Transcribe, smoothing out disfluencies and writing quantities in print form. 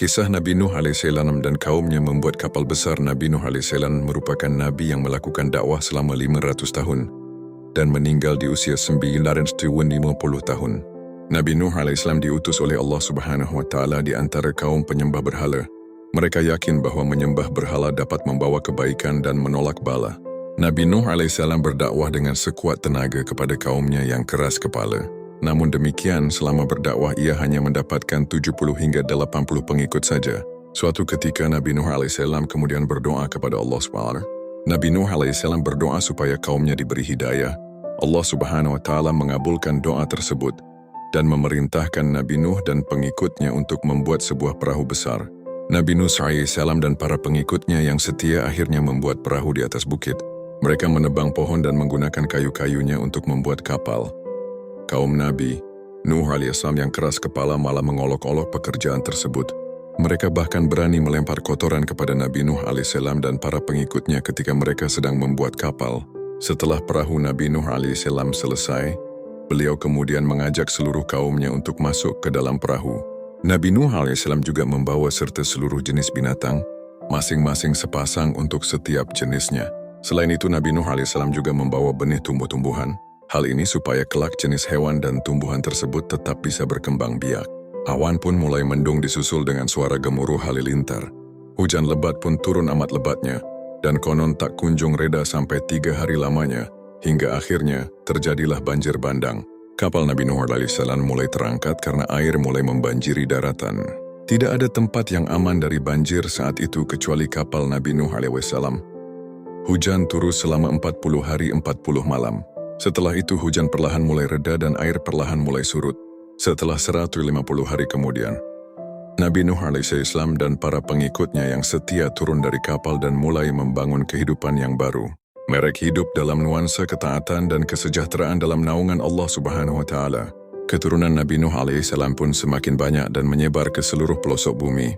Kisah Nabi Nuh alaihissalam dan kaumnya membuat kapal besar. Nabi Nuh alaihissalam merupakan Nabi yang melakukan dakwah selama 500 tahun dan meninggal di usia 950 tahun. Nabi Nuh alaihissalam diutus oleh Allah Subhanahu wa Ta'ala di antara kaum penyembah berhala. Mereka yakin bahwa menyembah berhala dapat membawa kebaikan dan menolak bala. Nabi Nuh alaihissalam berdakwah dengan sekuat tenaga kepada kaumnya yang keras kepala. Namun demikian, selama berdakwah ia hanya mendapatkan 70 hingga 80 pengikut saja. Suatu ketika Nabi Nuh alaihissalam kemudian berdoa kepada Allah SWT. Nabi Nuh alaihissalam berdoa supaya kaumnya diberi hidayah. Allah Subhanahu wa Ta'ala mengabulkan doa tersebut dan memerintahkan Nabi Nuh dan pengikutnya untuk membuat sebuah perahu besar. Nabi Nuh alaihissalam dan para pengikutnya yang setia akhirnya membuat perahu di atas bukit. Mereka menebang pohon dan menggunakan kayu-kayunya untuk membuat kapal. Kaum Nabi Nuh alaihissalam yang keras kepala malah mengolok-olok pekerjaan tersebut. Mereka bahkan berani melempar kotoran kepada Nabi Nuh alaihissalam dan para pengikutnya ketika mereka sedang membuat kapal. Setelah perahu Nabi Nuh alaihissalam selesai, beliau kemudian mengajak seluruh kaumnya untuk masuk ke dalam perahu. Nabi Nuh alaihissalam juga membawa serta seluruh jenis binatang, masing-masing sepasang untuk setiap jenisnya. Selain itu, Nabi Nuh alaihissalam juga membawa benih tumbuh-tumbuhan. Hal ini supaya kelak jenis hewan dan tumbuhan tersebut tetap bisa berkembang biak. Awan pun mulai mendung disusul dengan suara gemuruh halilintar. Hujan lebat pun turun amat lebatnya, dan konon tak kunjung reda sampai 3 hari lamanya, hingga akhirnya terjadilah banjir bandang. Kapal Nabi Nuh alaihissalam mulai terangkat karena air mulai membanjiri daratan. Tidak ada tempat yang aman dari banjir saat itu kecuali kapal Nabi Nuh alaihissalam. Hujan turun selama 40 hari 40 malam. Setelah itu hujan perlahan mulai reda dan air perlahan mulai surut. Setelah 150 hari kemudian, Nabi Nuh alaihissalam dan para pengikutnya yang setia turun dari kapal dan mulai membangun kehidupan yang baru. Mereka hidup dalam nuansa ketaatan dan kesejahteraan dalam naungan Allah Subhanahu wa Ta'ala. Keturunan Nabi Nuh alaihissalam pun semakin banyak dan menyebar ke seluruh pelosok bumi.